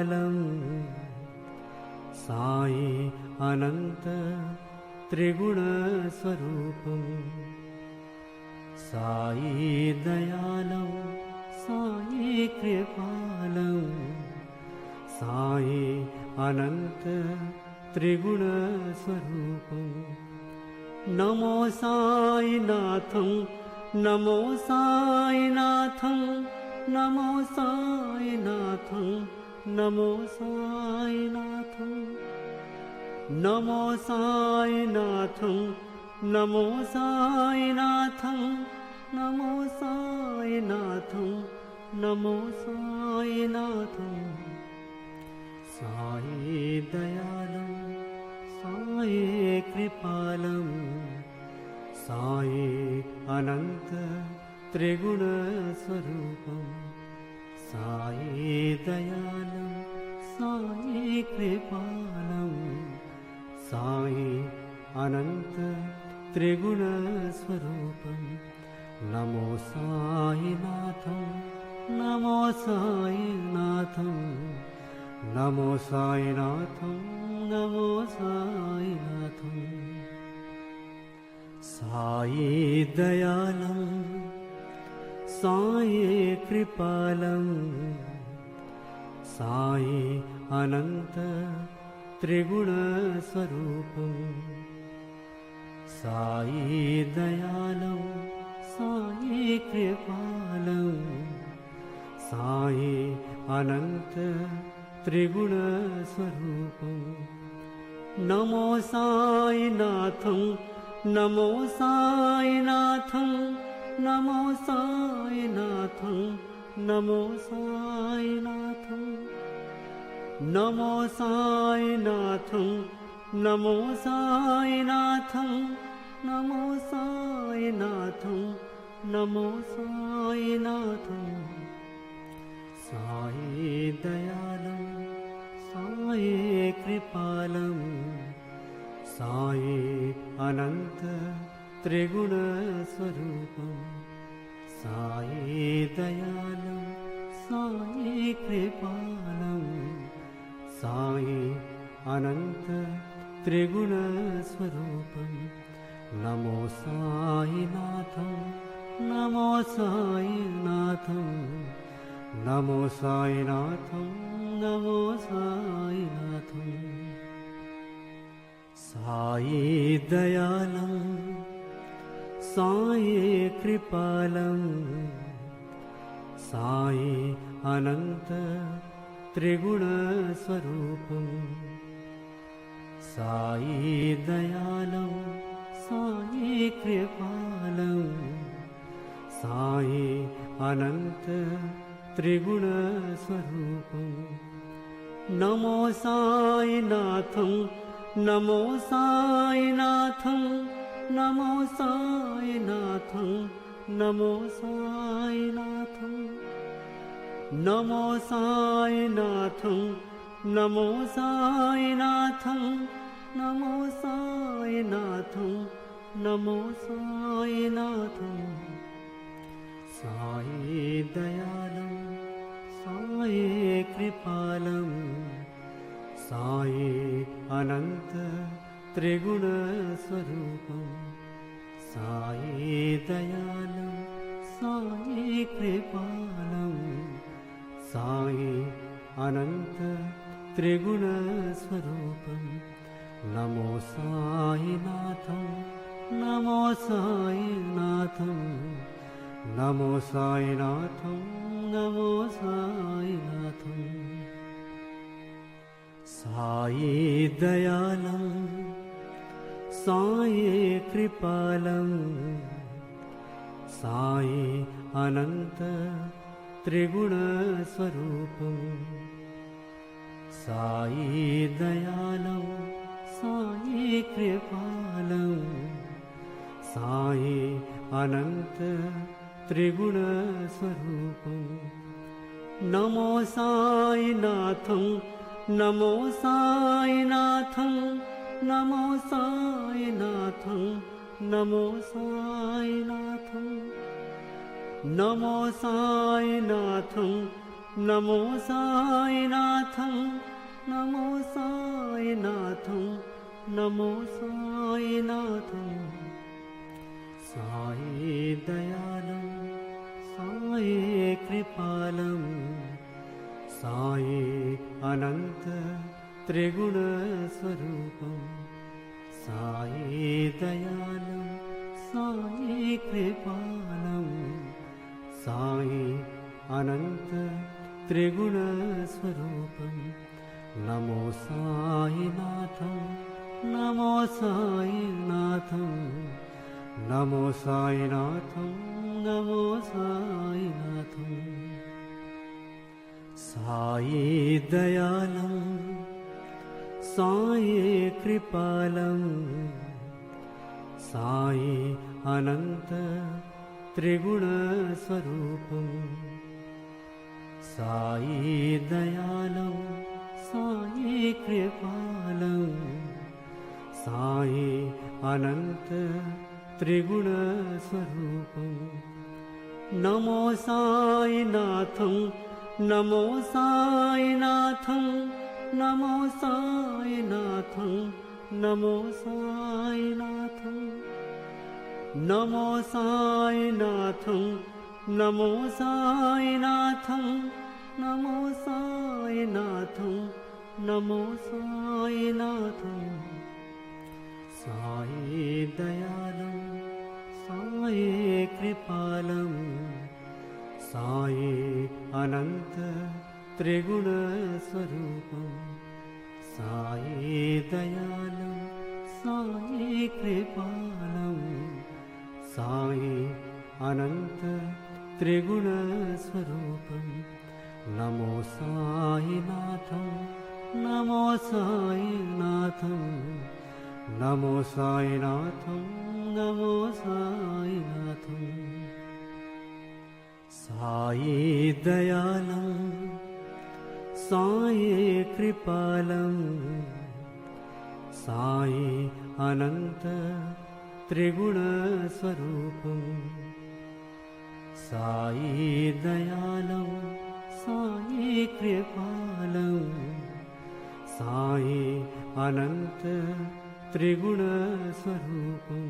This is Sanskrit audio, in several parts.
कृपालं साई अनंत त्रिगुणस्वरूपं साई दयालं साई कृपालं साई अनंत त्रिगुणस्वरूपं नमो साईनाथं नमो साईनाथं नमो साईनाथं नमो साईनाथं नमो साईनाथं नमो साईनाथं नमो साईनाथं नमो साईनाथं साई दयालं साई कृपालं साई अनंत त्रिगुणस्वरूपं साई दयालं साई कृपालं साई अनंत त्रिगुणस्वरूपं नमो साईनाथं नमो साईनाथं नमो साईनाथं नमो साईनाथं साई दयालं साई कृपालं साई अनंत त्रिगुणस्वरूपं साई दयालं साई कृपालं साई अनंत त्रिगुणस्वरूपं नमो साईनाथं नमो साईनाथं नमो साईनाथं नमो साईनाथं नमो साईनाथं नमो साईनाथं नमो साईनाथं नमो साईनाथं साई दयालं साई कृपालं साई अनंत त्रिगुणस्वरूपं साई दयालं साई कृपालं साई अनंत त्रिगुणस्वरूपं नमो साईनाथं नमो साईनाथं नमो साईनाथं नमो साईनाथं साई दयालं साई कृपालं साई अनंत त्रिगुणस्वरूपं साई दयालं साई कृपालं साई अनंत त्रिगुणस्वरूपं नमो साईनाथं नमो साईनाथं नमो साईनाथं नमो साईनाथं नमो साईनाथं नमो साईनाथं नमो साईनाथं नमो साईनाथं साई दयालं साई कृपालं साई अनंत त्रिगुणस्वरूपं साई दयालं साई कृपालं साई अनंत त्रिगुणस्वरूपं नमो साईनाथं नमो साईनाथं नमो साईनाथं नमो साईनाथं साई दयालं साई कृपालं साई अनंत त्रिगुणस्वरूपं साई दयालं साई कृपालं साई अनंत त्रिगुणस्वरूपं नमो साईनाथं नमो साईनाथं नमो साईनाथं नमो साईनाथं नमो साईनाथं नमो साईनाथं नमो साईनाथं नमो साईनाथं साई दयालं साई कृपालं साई अनंत त्रिगुणस्वरूपं साई दयालं साई कृपालं साई अनंत त्रिगुणस्वरूपं नमो साईनाथं नमो साईनाथं नमो साईनाथं नमो साईनाथं साई दयालं साई कृपालं साई अनंत त्रिगुणस्वरूपं साई दयालं साई कृपालं साई अनंत त्रिगुणस्वरूपं नमो साईनाथं नमो साईनाथं नमो साईनाथं नमो साईनाथं नमो साईनाथं नमो साईनाथं नमो साईनाथं नमो साईनाथं साई दयालं साई कृपालं साई अनंत त्रिगुणस्वरूपं साई दयालं साई कृपालं साई अनंत त्रिगुणस्वरूपं नमो साईनाथं नमो साईनाथं नमो साईनाथं नमो साईनाथं साई दयालं साई कृपालं साई अनंत त्रिगुणस्वरूपं साई दयालं साई कृपालं साई अनंत त्रिगुणस्वरूपं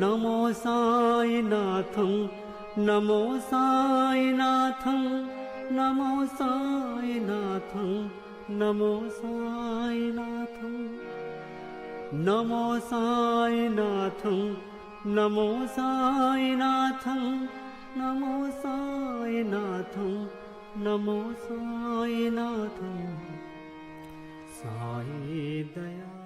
नमो साईनाथं नमो साईनाथं नमो साईनाथं नमो साईनाथं नमो साईनाथं नमो साईनाथं नमो साईनाथं नमो साईनाथं साई दया